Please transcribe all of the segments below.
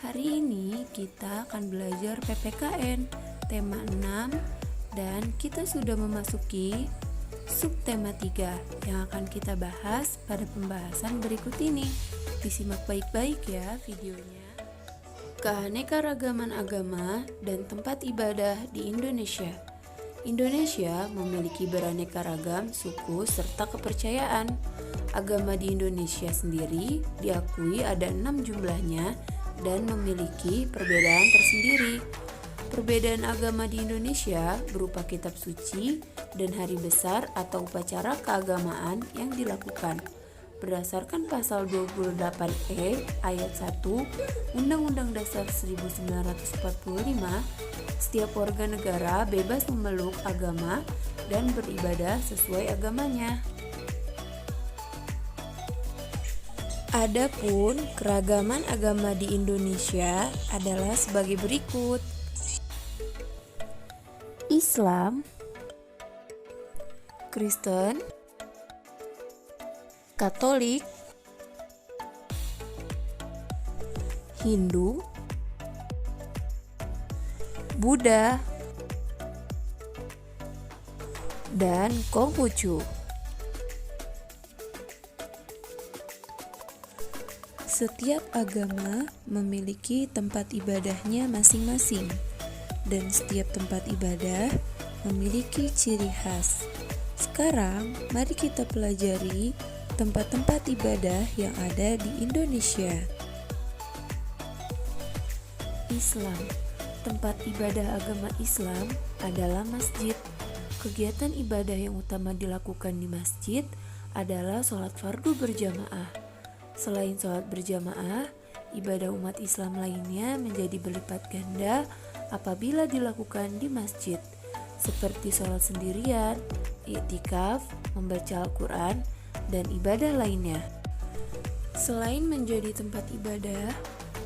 Hari ini kita akan belajar PPKN tema 6 dan kita sudah memasuki subtema 3 yang akan kita bahas pada pembahasan berikut ini. Disimak baik-baik ya videonya. Keanekaragaman agama dan tempat ibadah di Indonesia. Indonesia memiliki beraneka ragam suku serta kepercayaan. Agama di Indonesia sendiri diakui ada 6 jumlahnya dan memiliki perbedaan tersendiri. Perbedaan agama di Indonesia berupa kitab suci dan hari besar atau upacara keagamaan yang dilakukan. Berdasarkan pasal 28E ayat 1 Undang-Undang Dasar 1945, setiap warga negara bebas memeluk agama dan beribadah sesuai agamanya. Adapun keragaman agama di Indonesia adalah sebagai berikut: Islam, Kristen, Katolik, Hindu, Buddha, dan Konghucu. Setiap agama memiliki tempat ibadahnya masing-masing, dan setiap tempat ibadah memiliki ciri khas. Sekarang, mari kita pelajari tempat-tempat ibadah yang ada di Indonesia. Islam. Tempat ibadah agama Islam adalah masjid. Kegiatan ibadah yang utama dilakukan di masjid adalah sholat fardu berjamaah. Selain sholat berjamaah, ibadah umat Islam lainnya menjadi berlipat ganda apabila dilakukan di masjid, seperti sholat sendirian, i'tikaf, membaca Al-Quran, dan ibadah lainnya. Selain menjadi tempat ibadah,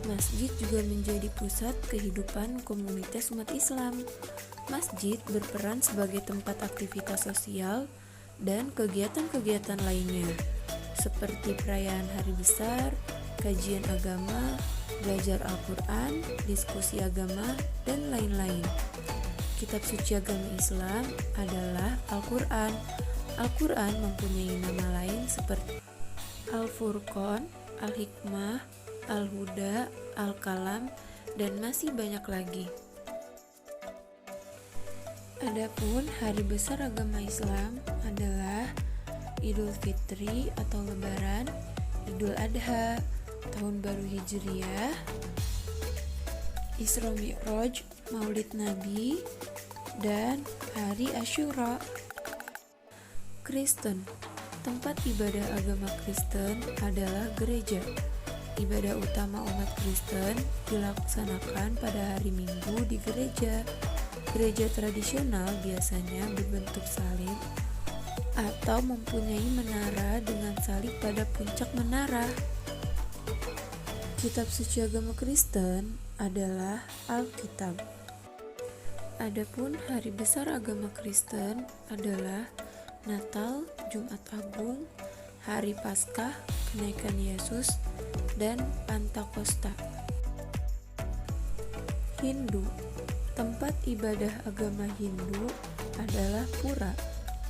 masjid juga menjadi pusat kehidupan komunitas umat Islam. Masjid berperan sebagai tempat aktivitas sosial dan kegiatan-kegiatan lainnya, seperti perayaan hari besar, kajian agama, belajar Al-Quran, diskusi agama, dan lain-lain. Kitab suci agama Islam adalah Al-Quran. Al-Quran mempunyai nama lain seperti Al-Furqan, Al-Hikmah, Al-Huda, Al-Kalam, dan masih banyak lagi. Adapun hari besar agama Islam adalah Idul Fitri atau Lebaran, Idul Adha, Tahun Baru Hijriah, Isra Mi'raj, Maulid Nabi, dan Hari Asyura. Kristen. Tempat ibadah agama Kristen adalah gereja. Ibadah utama umat Kristen dilaksanakan pada hari Minggu di gereja. Gereja tradisional biasanya berbentuk salib atau mempunyai menara dengan salib pada puncak menara. Kitab suci agama Kristen adalah Alkitab. Adapun hari besar agama Kristen adalah Natal, Jumat Agung, Hari Paskah, kenaikan Yesus, dan Pentakosta. Hindu. Tempat ibadah agama Hindu adalah pura.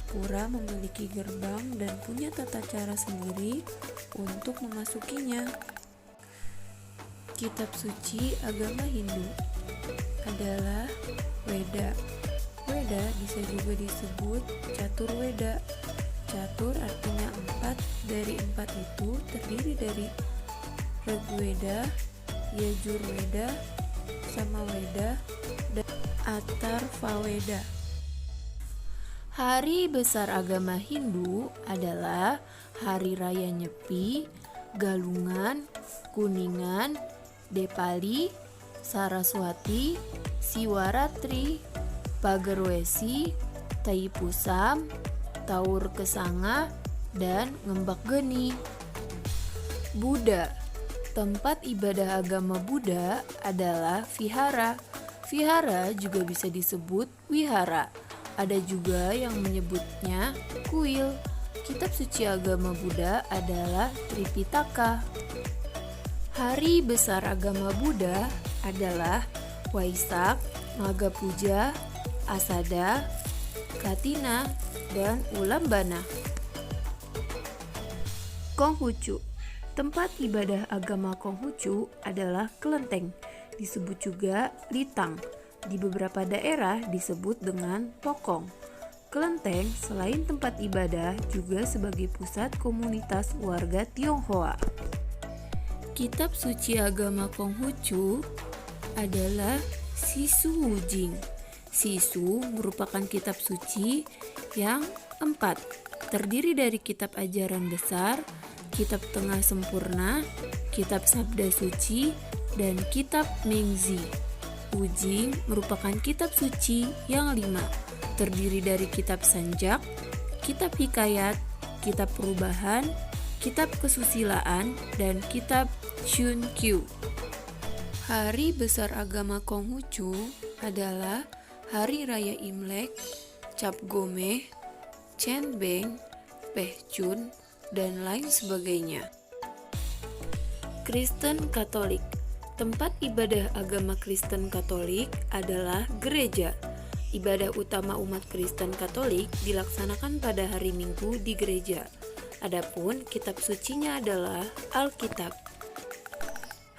Pura memiliki gerbang dan punya tata cara sendiri untuk memasukinya. Kitab suci agama Hindu adalah Weda. Weda bisa juga disebut Catur Weda. Catur artinya 4, dari 4 itu terdiri dari Rigweda, Yajurweda, Samaweda, dan Atharvaveda. Hari besar agama Hindu adalah Hari Raya Nyepi, Galungan, Kuningan, Depali, Saraswati, Siwaratri, Pagerwesi, Taipusam, Taur Kesanga, dan Ngembak Geni. Buddha. Tempat ibadah agama Buddha adalah vihara. Vihara juga bisa disebut wihara. Ada juga yang menyebutnya kuil. Kitab suci agama Buddha adalah Tripitaka. Hari besar agama Buddha adalah Waisak, Magha Puja, Asada, Katina, dan Ulambana. Konghucu. Tempat ibadah agama Konghucu adalah kelenteng, disebut juga litang. Di beberapa daerah disebut dengan pokong. Kelenteng selain tempat ibadah juga sebagai pusat komunitas warga Tionghoa. Kitab suci agama Konghucu adalah Sisu Wujing. Sisu merupakan kitab suci yang 4, terdiri dari kitab ajaran besar, kitab tengah sempurna, kitab sabda suci, dan kitab Mengzi. Wujing merupakan kitab suci yang 5, terdiri dari kitab Sanjak, kitab Hikayat, kitab Perubahan, kitab Kesusilaan, dan kitab Xunkyu. Hari besar agama Konghucu adalah Hari Raya Imlek, Cap Gomeh, Chen Beng, Pehchun, dan lain sebagainya. Kristen Katolik. Tempat ibadah agama Kristen Katolik adalah gereja. Ibadah utama umat Kristen Katolik dilaksanakan pada hari Minggu di gereja. Adapun kitab sucinya adalah Alkitab.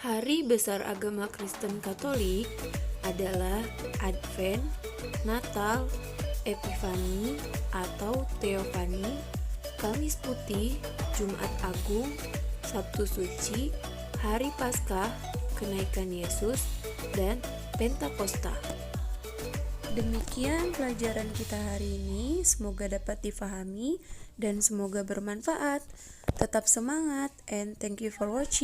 Hari besar agama Kristen Katolik adalah Advent, Natal, Epifani atau Theophany, Kamis Putih, Jumat Agung, Sabtu Suci, Hari Paskah, Kenaikan Yesus, dan Pentakosta. Demikian pelajaran kita hari ini, semoga dapat difahami dan semoga bermanfaat. Tetap semangat and thank you for watching.